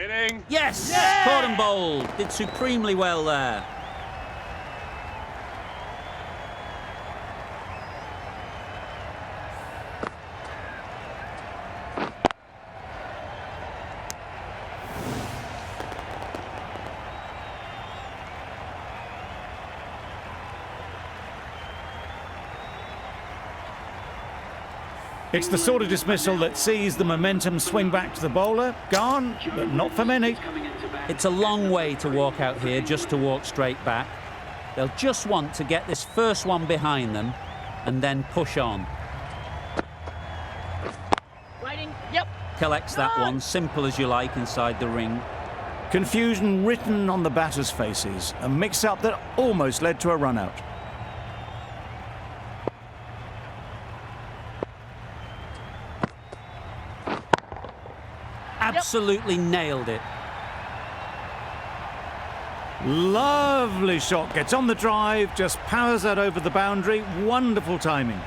Hitting. Yes! Yeah! Caught and bowled. Did supremely well there. It's the sort of dismissal that sees the momentum swing back to the bowler. Gone, but not for many. It's a long way to walk out here just to walk straight back. They'll just want to get this first one behind them and then push on. Waiting. Yep. Collects that one, simple as you like, inside the ring. Confusion written on the batters' faces. A mix-up that almost led to a run-out. Absolutely nailed it. Lovely shot. Gets on the drive, just powers that over the boundary. Wonderful timing.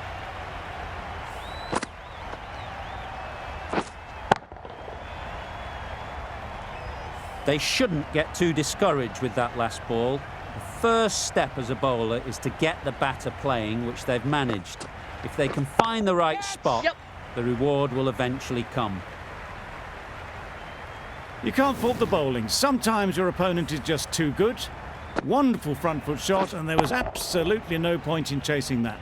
They shouldn't get too discouraged with that last ball. The first step as a bowler is to get the batter playing, which they've managed. If they can find the right spot, the reward will eventually come. You can't fault the bowling. Sometimes your opponent is just too good. Wonderful front foot shot, and there was absolutely no point in chasing that.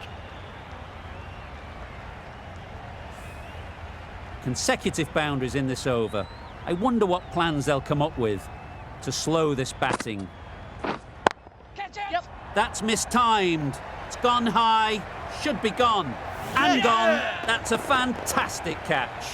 Consecutive boundaries in this over. I wonder what plans they'll come up with to slow this batting. Catch it. Yep. That's mistimed. It's gone high. Should be gone. And gone. That's a fantastic catch.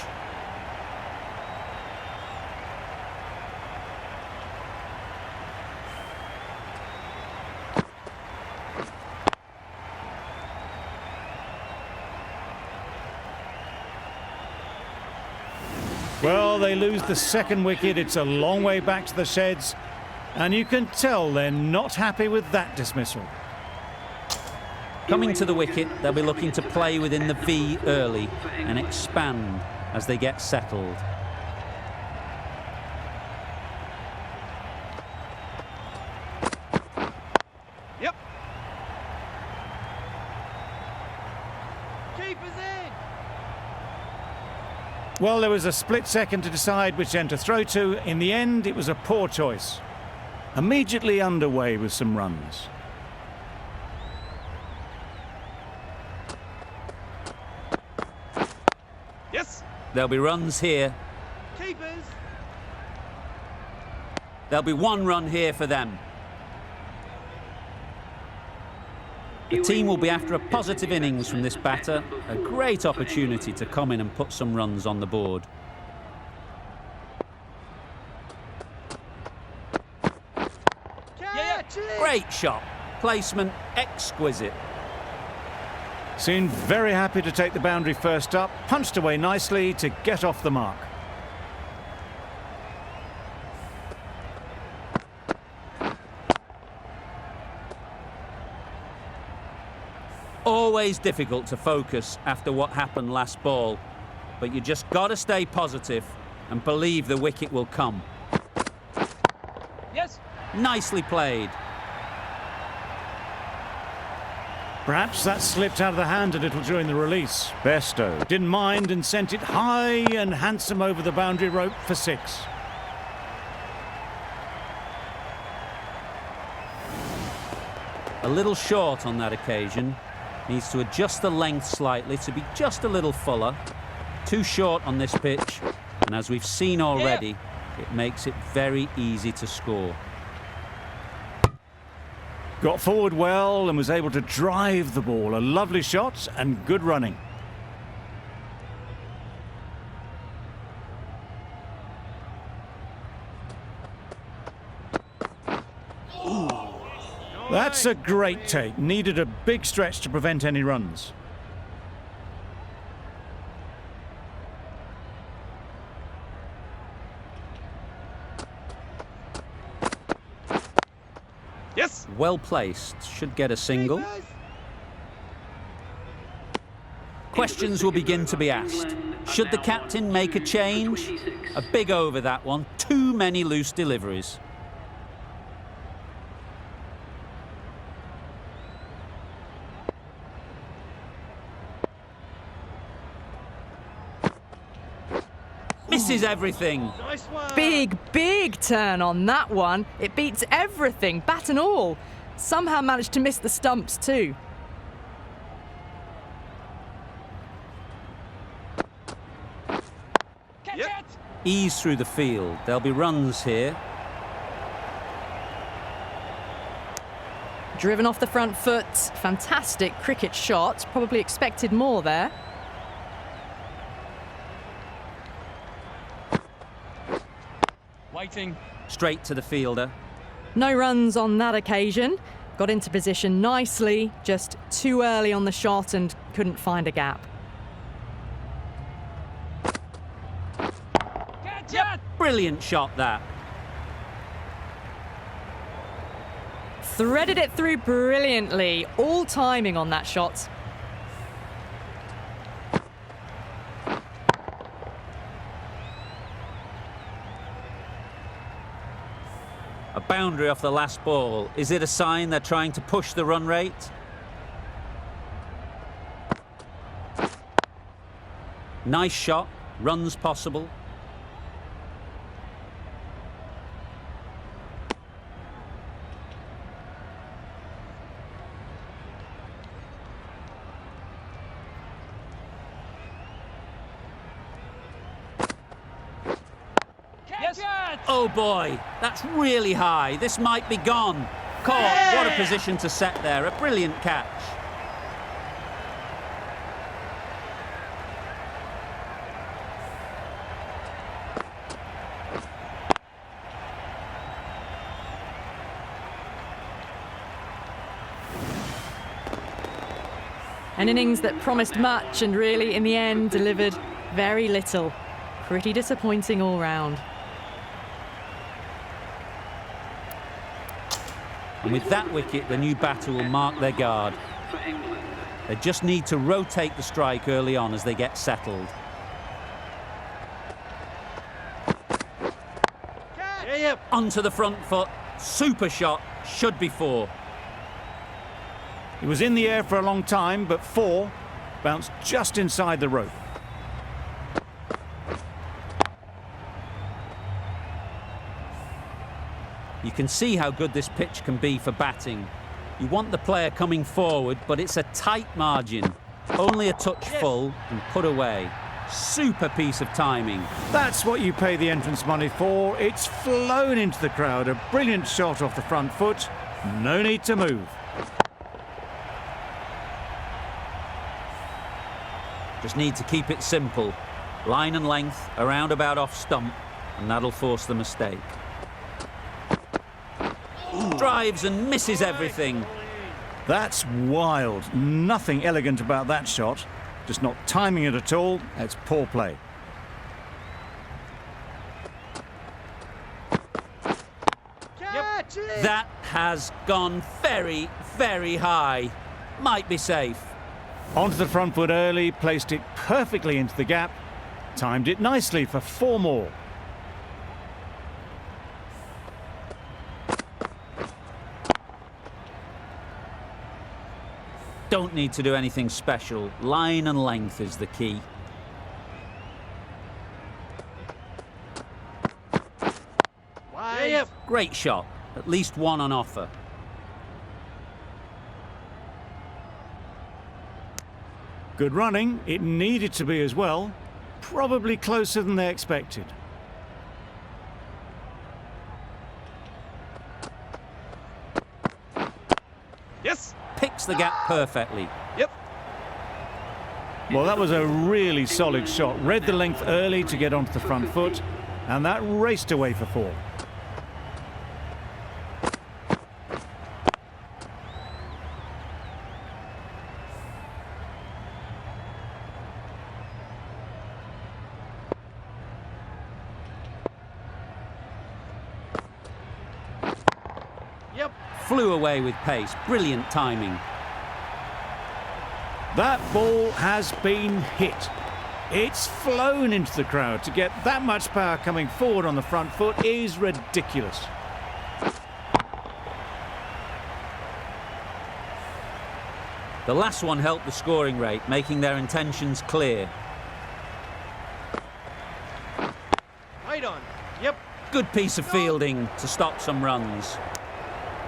Well, they lose the second wicket. It's a long way back to the sheds, and you can tell they're not happy with that dismissal. Coming to the wicket, they'll be looking to play within the V early and expand as they get settled. Yep. Keepers in. Well, there was a split second to decide which end to throw to. In the end, it was a poor choice. Immediately underway with some runs. Yes. There'll be runs here. Keepers. There'll be one run here for them. The team will be after a positive innings from this batter. A great opportunity to come in and put some runs on the board. Catch it. Great shot. Placement exquisite. Seemed very happy to take the boundary first up. Punched away nicely to get off the mark. Always difficult to focus after what happened last ball, but you just got to stay positive and believe the wicket will come. Yes. Nicely played. Perhaps that slipped out of the hand a little during the release. Besto didn't mind and sent it high and handsome over the boundary rope for 6. A little short on that occasion. Needs to adjust the length slightly to be just a little fuller. Too short on this pitch, and as we've seen already, it makes it very easy to score. Got forward well and was able to drive the ball. A lovely shot and good running. That's a great take. Needed a big stretch to prevent any runs. Yes. Well placed. Should get a single. Keepers. Questions will begin to be asked. Should the captain make a change? A big over that one. 2 many loose deliveries. Misses everything. Nice one. Big turn on that one. It beats everything, bat and all. Somehow managed to miss the stumps too. Catch Yep. it. Ease through the field. There'll be runs here. Driven off the front foot. Fantastic cricket shot. Probably expected more there. Waiting. Straight to the fielder. No runs on that occasion. Got into position nicely, just too early on the shot and couldn't find a gap. Catch it. Brilliant shot that. Threaded it through brilliantly. All timing on that shot. A boundary off the last ball. Is it a sign they're trying to push the run rate? Nice shot. Runs possible. Catch it. Oh boy, that's really high. This might be gone. Caught. What a position to set there. A brilliant catch. An innings that promised much and really, in the end, delivered very little. Pretty disappointing all round. And with that wicket, the new batter will mark their guard. They just need to rotate the strike early on as they get settled. Yep. Onto the front foot. Super shot. Should be 4. It was in the air for a long time, but 4 bounced just inside the rope. You can see how good this pitch can be for batting. You want the player coming forward, but it's a tight margin. Only a touch full and put away. Super piece of timing. That's what you pay the entrance money for. It's flown into the crowd. A brilliant shot off the front foot. No need to move. Just need to keep it simple. Line and length, a roundabout off stump, and that'll force the mistake. Drives and misses everything. That's wild. Nothing elegant about that shot. Just not timing it at all. It's poor play. Catch it. That has gone very, very high. Might be safe. Onto the front foot early, placed it perfectly into the gap. Timed it nicely for 4 more. Don't need to do anything special. Line and length is the key. Wide. Yep. Great shot. At least 1 on offer. Good running. It needed to be as well. Probably closer than they expected. Yes. Picks the gap perfectly. Yep. Well, that was a really solid shot. Read the length early to get onto the front foot, and that raced away for 4. Yep. Flew away with pace. Brilliant timing. That ball has been hit. It's flown into the crowd. To get that much power coming forward on the front foot is ridiculous. The last one helped the scoring rate, making their intentions clear. Right on. Yep. Good piece of fielding to stop some runs.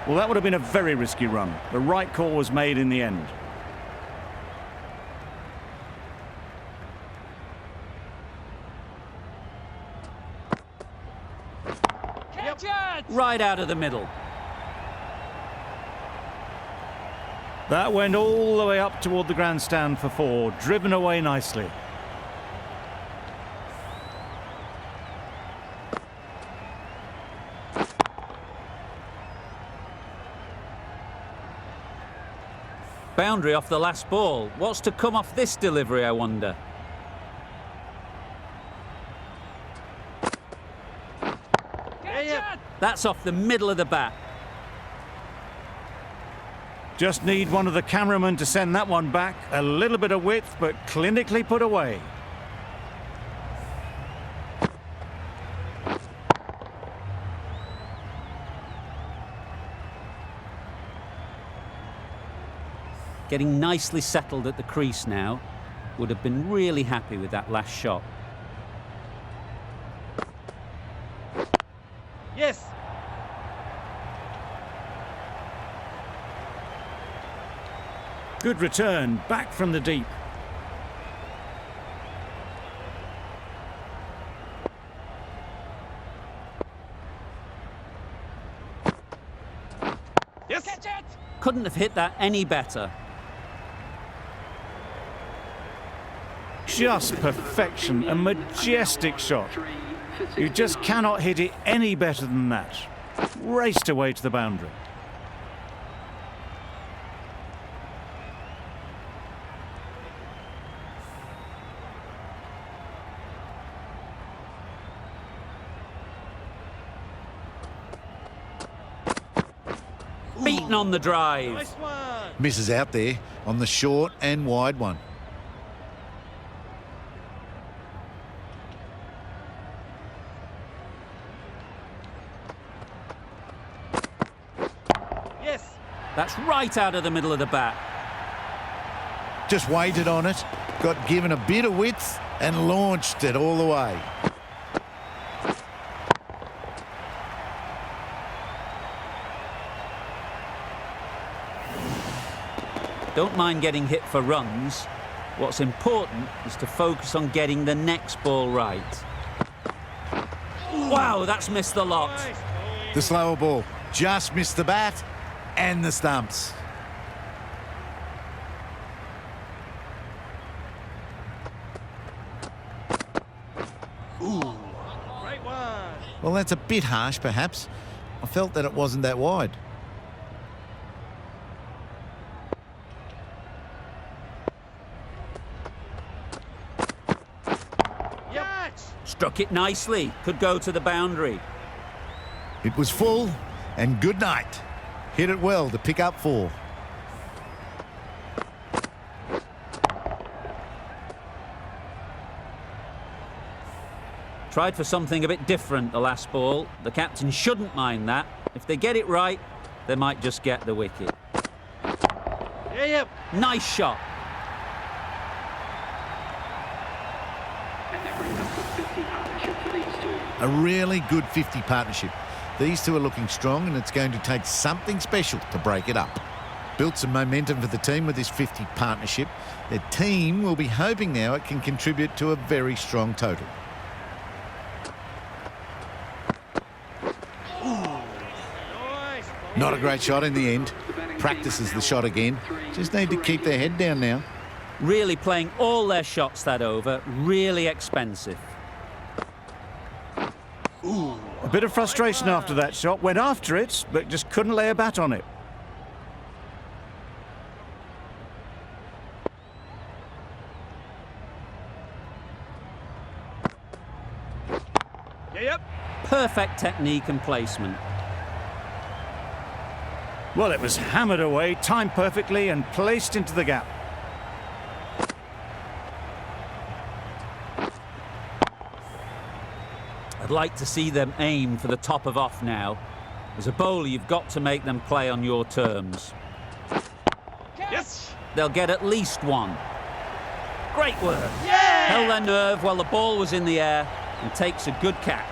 Well, that would have been a very risky run. The right call was made in the end. Catch it! Right out of the middle. That went all the way up toward the grandstand for 4, driven away nicely. Boundary off the last ball. What's to come off this delivery, I wonder? Catch it! That's off the middle of the bat. Just need one of the cameramen to send that one back. A little bit of width, but clinically put away. Getting nicely settled at the crease now. Would have been really happy with that last shot. Yes. Good return, back from the deep. Yes. Catch it! Couldn't have hit that any better. Just perfection, a majestic shot. You just cannot hit it any better than that. Raced away to the boundary. Beaten on the drive. Nice one. Misses out there on the short and wide one. Yes. That's right out of the middle of the bat. Just waited on it, got given a bit of width and launched it all the way. Don't mind getting hit for runs. What's important is to focus on getting the next ball right. Wow, that's missed the lot. Nice. The slower ball just missed the bat and the stumps. Right one. Well, that's a bit harsh, perhaps. I felt that it wasn't that wide. Catch. Struck it nicely. Could go to the boundary. It was full and good night. Hit it well to pick up 4. Tried for something a bit different the last ball. The captain shouldn't mind that. If they get it right, they might just get the wicket. Yep. Nice shot. A really good 50 partnership. These two are looking strong and it's going to take something special to break it up. Built some momentum for the team with this 50 partnership. Their team will be hoping now it can contribute to a very strong total. Nice. Not a great shot in the end. Practices the shot again. Just need to keep their head down now. Really playing all their shots that over. Really expensive. A bit of frustration after that shot. Went after it, but just couldn't lay a bat on it. Yep. Perfect technique and placement. Well, it was hammered away, timed perfectly and placed into the gap. I'd like to see them aim for the top of off now. As a bowler, you've got to make them play on your terms. Yes. They'll get at least one. Great work. Yeah. Held their nerve while the ball was in the air and takes a good catch.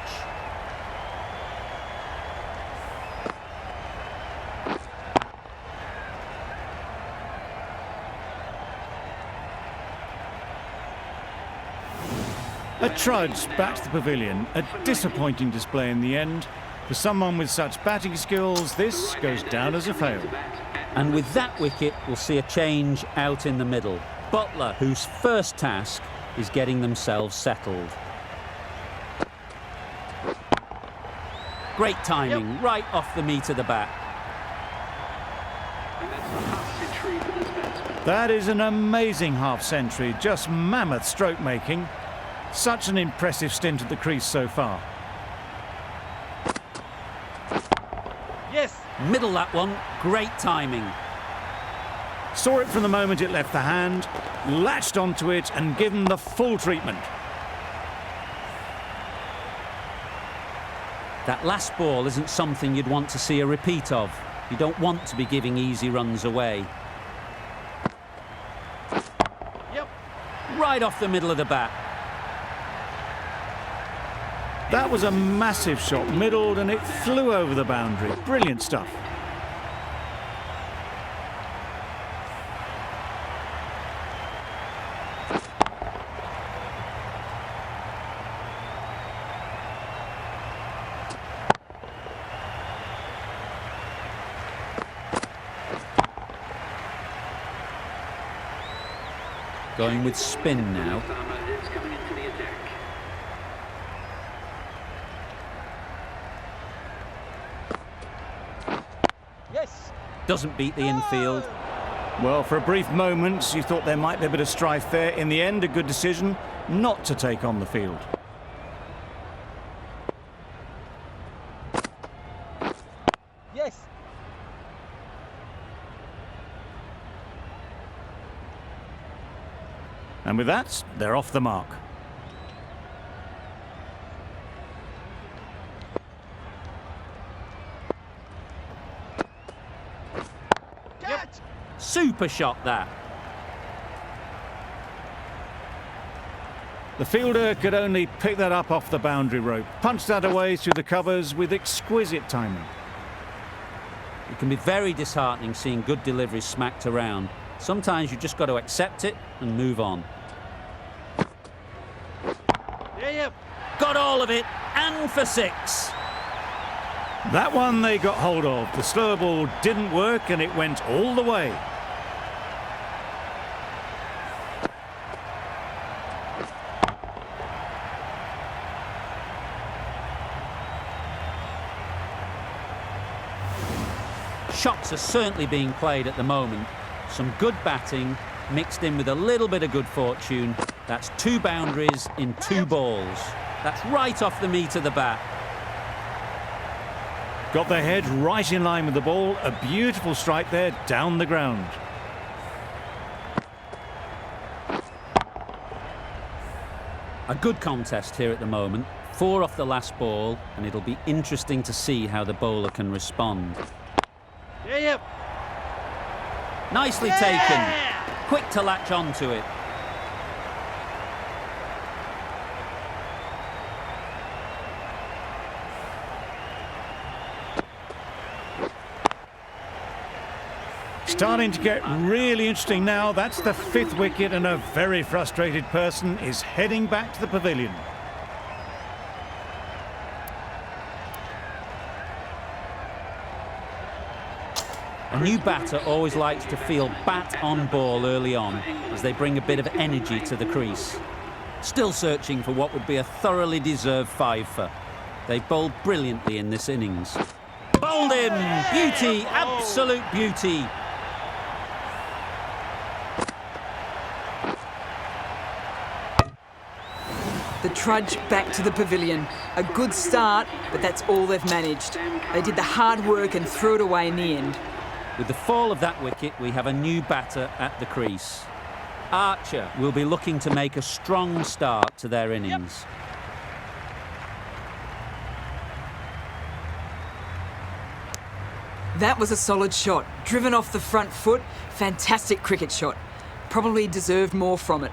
A trudge back to the pavilion. A disappointing display in the end. For someone with such batting skills, this goes down as a fail. And with that wicket, we'll see a change out in the middle. Butler, whose first task is getting themselves settled. Great timing, right off the meat of the bat. That is an amazing half-century, just mammoth stroke making. Such an impressive stint at the crease so far. Yes. Middle that one, great timing. Saw it from the moment it left the hand, latched onto it and given the full treatment. That last ball isn't something you'd want to see a repeat of. You don't want to be giving easy runs away. Yep. Right off the middle of the bat. That was a massive shot, middled, and it flew over the boundary. Brilliant stuff. Going with spin now. Yes. Doesn't beat the infield. Well, for a brief moment, you thought there might be a bit of strife there. In the end, a good decision not to take on the field. Yes. And with that, they're off the mark. Catch. Super shot that. The fielder could only pick that up off the boundary rope. Punched that away through the covers with exquisite timing. It can be very disheartening seeing good deliveries smacked around. Sometimes you just got to accept it and move on. Yeah. Got all of it, and for 6. That one they got hold of. The slower ball didn't work and it went all the way. Shots are certainly being played at the moment. Some good batting mixed in with a little bit of good fortune. That's 2 boundaries in 2 balls. That's right off the meat of the bat. Got their head right in line with the ball. A beautiful strike there down the ground. A good contest here at the moment. 4 off the last ball, and it'll be interesting to see how the bowler can respond. Yeah. Nicely taken. Quick to latch onto it. Starting to get really interesting now. That's the 5th wicket and a very frustrated person is heading back to the pavilion. A new batter always likes to feel bat on ball early on as they bring a bit of energy to the crease. Still searching for what would be a thoroughly deserved 5-fer. They bowled brilliantly in this innings. Bowled him! Beauty! Absolute beauty! The trudge back to the pavilion. A good start, but that's all they've managed. They did the hard work and threw it away in the end. With the fall of that wicket, we have a new batter at the crease. Archer will be looking to make a strong start to their innings. That was a solid shot. Driven off the front foot. Fantastic cricket shot. Probably deserved more from it.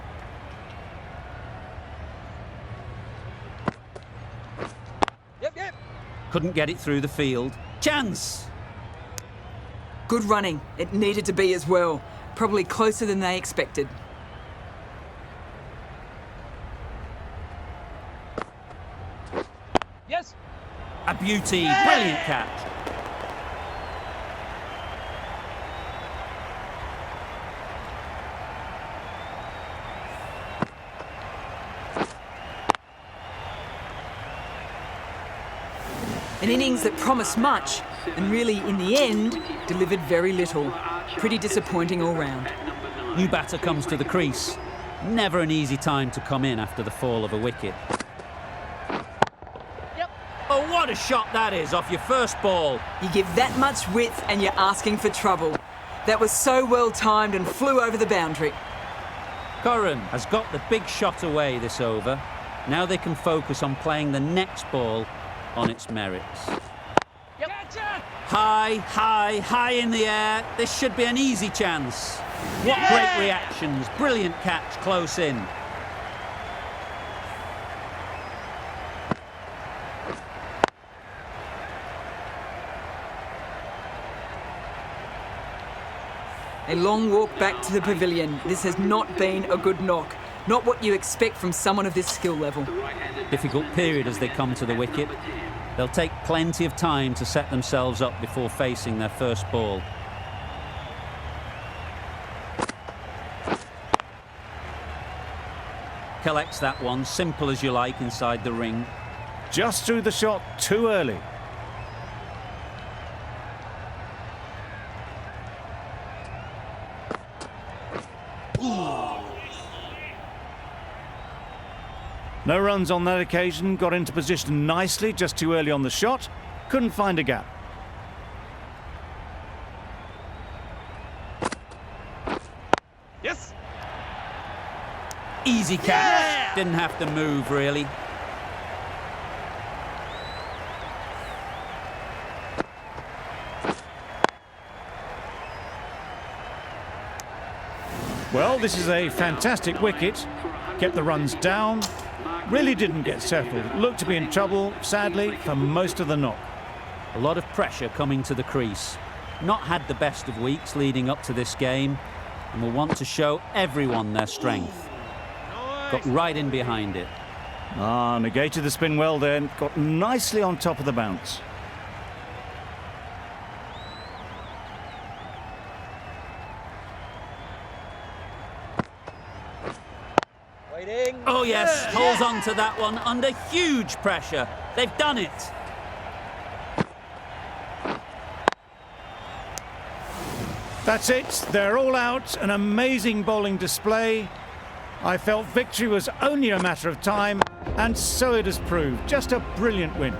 Yep. Couldn't get it through the field. Chance! Good running. It needed to be as well. Probably closer than they expected. Yes. A beauty. Brilliant catch. An innings that promised much and really, in the end, delivered very little. Pretty disappointing all round. New batter comes to the crease. Never an easy time to come in after the fall of a wicket. Yep. Oh, what a shot that is off your first ball. You give that much width and you're asking for trouble. That was so well timed and flew over the boundary. Curran has got the big shot away this over. Now they can focus on playing the next ball on its merits. Catch it! High in the air. This should be an easy chance. What great reactions. Brilliant catch close in. A long walk back to the pavilion. This has not been a good knock. Not what you expect from someone of this skill level. Difficult period as they come to the wicket. They'll take plenty of time to set themselves up before facing their first ball. Collects that one, simple as you like, inside the ring. Just threw the shot too early. No runs on that occasion, got into position nicely, just too early on the shot. Couldn't find a gap. Yes. Easy catch. Didn't have to move, really. Well, this is a fantastic wicket. Kept the runs down. Really didn't get settled. Looked to be in trouble, sadly, for most of the knock. A lot of pressure coming to the crease. Not had the best of weeks leading up to this game and will want to show everyone their strength. Got right in behind it. Negated the spin well then. Got nicely on top of the bounce. Waiting. Oh yes, holds on to that one under huge pressure. They've done it. That's it. They're all out. An amazing bowling display. I felt victory was only a matter of time, and so it has proved. Just a brilliant win.